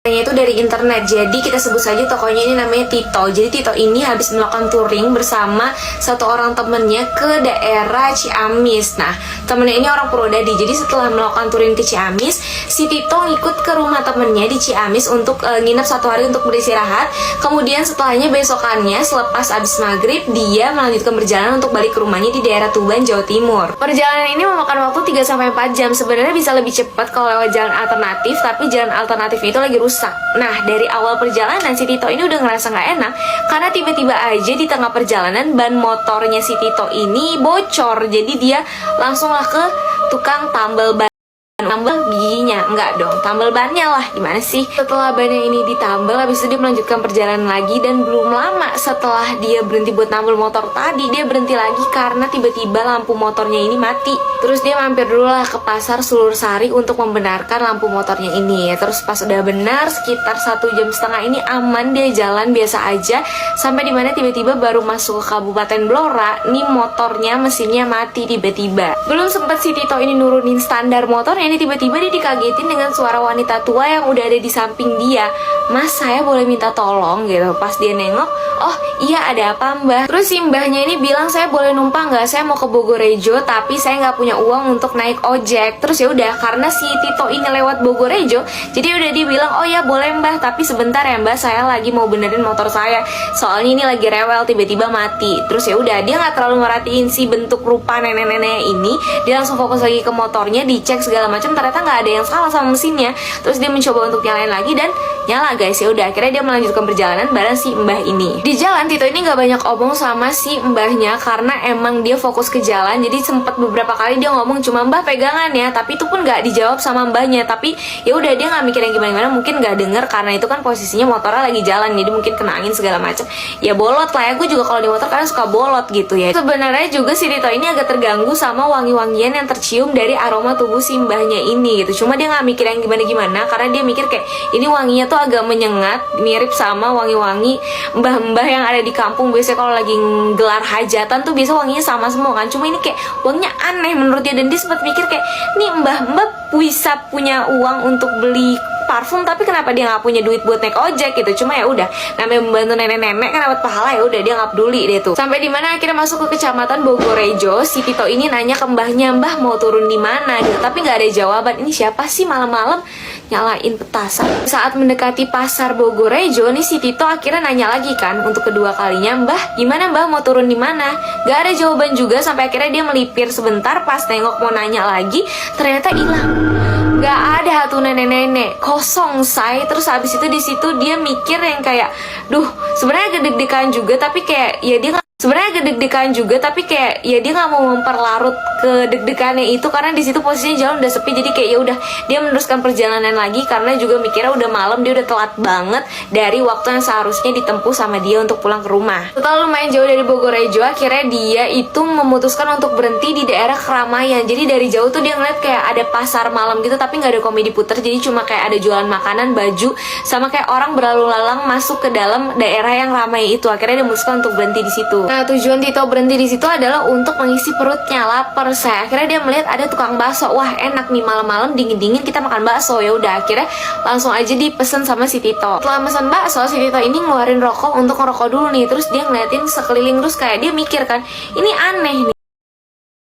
Itu dari internet, jadi kita sebut saja tokonya ini namanya Tito. Jadi Tito ini habis melakukan touring bersama satu orang temennya ke daerah Ciamis. Nah, temennya ini orang Purwodadi. Jadi setelah melakukan touring ke Ciamis, si Tito ngikut ke rumah temennya di Ciamis untuk nginep 1 hari untuk beristirahat. Kemudian setelahnya besokannya selepas habis maghrib, dia melanjutkan perjalanan untuk balik ke rumahnya di daerah Tuban, Jawa Timur. Perjalanan ini memakan waktu 3-4 jam. Sebenarnya bisa lebih cepat kalau lewat jalan alternatif, tapi jalan alternatif itu lagi rusak. Nah, dari awal perjalanan si Tito ini udah ngerasa nggak enak karena tiba-tiba aja di tengah perjalanan ban motornya si Tito ini bocor. Jadi dia langsunglah ke tukang tambal ban. Tambal giginya, enggak dong, tambal bannya lah, gimana sih? Setelah bannya ini ditambal, habis itu dia melanjutkan perjalanan lagi. Dan belum lama setelah dia berhenti buat tambal motor tadi, dia berhenti lagi karena tiba-tiba lampu motornya ini mati. Terus dia mampir dulu lah ke pasar Sulur Sari untuk membenarkan lampu motornya ini. Terus pas udah benar, sekitar 1,5 jam ini aman, dia jalan biasa aja. Sampai dimana tiba-tiba baru masuk ke Kabupaten Blora, nih motornya mesinnya mati tiba-tiba. Belum sempat si Tito ini nurunin standar motornya, ini tiba-tiba dia dikagetin dengan suara wanita tua yang udah ada di samping dia. Mas, saya boleh minta tolong gitu. Pas dia nengok, oh iya ada apa mbah? Terus si mbahnya ini bilang, saya boleh numpang nggak? Saya mau ke Bogorejo tapi saya nggak punya uang untuk naik ojek. Terus ya udah, karena si Tito ini lewat Bogorejo, jadi udah dia bilang, oh ya boleh mbah, tapi sebentar ya mbah, saya lagi mau benerin motor saya. Soalnya ini lagi rewel, tiba-tiba mati. Terus ya udah, dia nggak terlalu merhatiin si bentuk rupa nenek-nenek ini. Dia langsung fokus lagi ke motornya, dicek segala macam. Ternyata nggak ada yang salah sama mesinnya. Terus dia mencoba untuk nyalain lagi dan nyala guys. Ya udah, akhirnya dia melanjutkan perjalanan bareng si mbah ini. Di jalan Tito ini nggak banyak omong sama si mbahnya karena emang dia fokus ke jalan. Jadi sempat beberapa kali dia ngomong cuma, mbah pegangan ya, tapi itu pun nggak dijawab sama mbahnya. Tapi ya udah, dia nggak mikir yang gimana-gimana, mungkin nggak denger karena itu kan posisinya motornya lagi jalan, jadi mungkin kena angin segala macam. Ya bolot lah ya, gue juga kalau di motor kadang suka bolot gitu ya. Sebenarnya juga si Tito ini agak terganggu sama wangi-wangian yang tercium dari aroma tubuh si mbahnya ini gitu. Cuma dia nggak mikir yang gimana-gimana karena dia mikir kayak ini wanginya tuh agak menyengat, mirip sama wangi-wangi mbah-mbah yang ada di kampung. Biasanya kalau lagi gelar hajatan tuh biasa wanginya sama semua kan. Cuma ini kayak wanginya aneh menurut dia, dan dia sempat mikir kayak nih mbah-mbah bisa punya uang untuk beli parfum tapi kenapa dia nggak punya duit buat naik ojek gitu. Cuma ya udah, namanya membantu nenek-nenek kan dapat pahala, ya udah dia nggak peduli deh tuh. Sampai dimana akhirnya masuk ke kecamatan Bogorejo, si Tito ini nanya ke mbahnya, mbah mau turun di mana gitu, tapi nggak ada jawaban. Ini siapa sih malam-malam nyalain petasan? Saat mendekati pasar Bogorejo nih, si Tito akhirnya nanya lagi kan untuk kedua kalinya, mbah gimana mbah mau turun di mana? Gak ada jawaban juga. Sampai akhirnya dia melipir sebentar, pas nengok mau nanya lagi ternyata hilang. Gak ada tuh nenek-nenek, kosong say. Terus habis itu di situ dia mikir yang kayak, duh sebenarnya agak deg-degan juga, tapi kayak ya dia nggak mau memperlarut ke deg-degannya itu karena di situ posisinya jalan udah sepi. Jadi kayak ya udah, dia meneruskan perjalanan lagi karena juga mikirnya udah malam, dia udah telat banget dari waktu yang seharusnya ditempuh sama dia untuk pulang ke rumah. Setelah lumayan jauh dari Bogorejo, akhirnya dia itu memutuskan untuk berhenti di daerah keramaian. Jadi dari jauh tuh dia ngeliat kayak ada pasar malam gitu, tapi nggak ada komedi puter, jadi cuma kayak ada jualan makanan, baju, sama kayak orang berlalu lalang masuk ke dalam daerah yang ramai itu. Akhirnya dia memutuskan untuk berhenti di situ. Nah, tujuan Tito berhenti di situ adalah untuk mengisi perutnya, lapar saya. Akhirnya dia melihat ada tukang bakso, wah enak nih malam-malam dingin-dingin kita makan bakso. Ya udah, akhirnya langsung aja dipesen sama si Tito. Setelah pesan bakso, si Tito ini ngeluarin rokok untuk ngerokok dulu nih. Terus dia ngeliatin sekeliling, terus kayak dia mikir kan, ini aneh nih,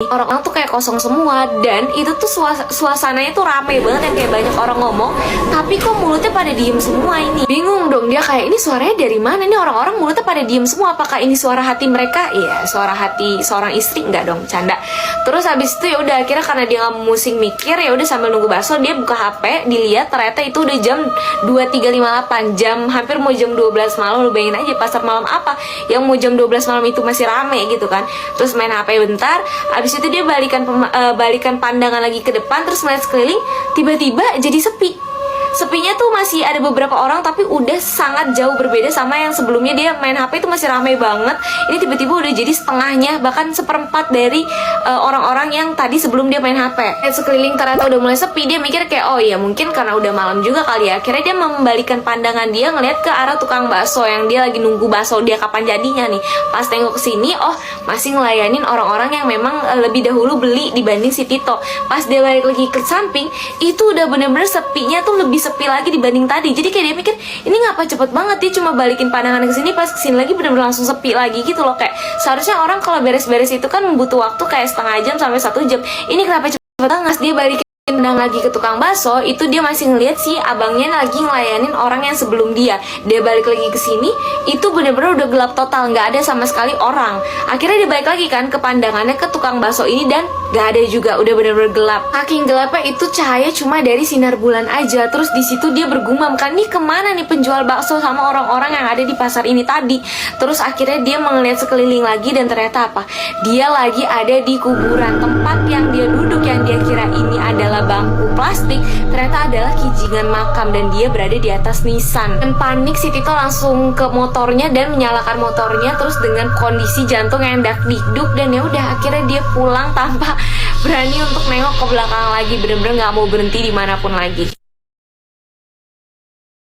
orang-orang tuh kayak kosong semua, dan itu tuh suasananya tuh rame banget yang kayak banyak orang ngomong, tapi kok mulutnya pada diem semua. Ini bingung dong dia, kayak ini suaranya dari mana nih, orang-orang mulutnya pada diem semua, apakah ini suara hati mereka? Iya, suara hati seorang istri, enggak dong, canda. Terus habis itu ya udah, akhirnya karena dia nggak musing mikir, ya udah sambil nunggu bakso dia buka HP, dilihat ternyata itu udah jam 23.58, jam hampir mau jam 12 malam. Lu bayangin aja pasar malam apa yang mau jam 12 malam itu masih rame gitu kan. Terus main HP bentar, habis itu dia balikan pandangan lagi ke depan, terus melihat sekeliling, tiba-tiba jadi sepi. Sepinya tuh masih ada beberapa orang, tapi udah sangat jauh berbeda sama yang sebelumnya dia main HP itu masih ramai banget. Ini tiba-tiba udah jadi setengahnya, bahkan seperempat dari orang-orang yang tadi sebelum dia main HP. Dan sekeliling ternyata udah mulai sepi, dia mikir kayak, oh iya mungkin karena udah malam juga kali ya. Akhirnya dia membalikan pandangan dia ngeliat ke arah tukang bakso yang dia lagi nunggu bakso dia kapan jadinya nih. Pas tengok ke sini, oh masih ngelayanin orang-orang yang memang lebih dahulu beli dibanding si Tito. Pas dia balik lagi ke samping, itu udah bener-bener sepinya tuh lebih sepi lagi dibanding tadi. Jadi kayak dia mikir, ini ngapa cepet banget, dia cuma balikin pandangan ke sini, pas kesini lagi bener-bener langsung sepi lagi gitu loh. Kayak seharusnya orang kalau beres-beres itu kan butuh waktu kayak setengah jam sampai 1 jam. Ini kenapa cepet banget? Dia balikin pandang lagi ke tukang bakso, itu dia masih ngeliat si abangnya lagi ngelayanin orang yang sebelum dia. Dia balik lagi ke sini, itu bener-bener udah gelap total, nggak ada sama sekali orang. Akhirnya dia balik lagi kan ke pandangannya ke tukang bakso ini, dan nggak ada juga, udah bener-bener gelap. Saking gelapnya itu cahaya cuma dari sinar bulan aja. Terus di situ dia bergumam kan, nih kemana nih penjual bakso sama orang-orang yang ada di pasar ini tadi. Terus akhirnya dia melihat sekeliling lagi, dan ternyata apa? Dia lagi ada di kuburan. Tempat yang dia duduk, yang dia kira ini adalah bangku plastik, ternyata adalah kijingan makam, dan dia berada di atas nisan. Dan panik, si Tito langsung ke motornya dan menyalakan motornya, terus dengan kondisi jantung yang dak-dikduk, dan ya udah akhirnya dia pulang tanpa berani untuk nengok ke belakang lagi, bener-bener nggak mau berhenti dimanapun lagi.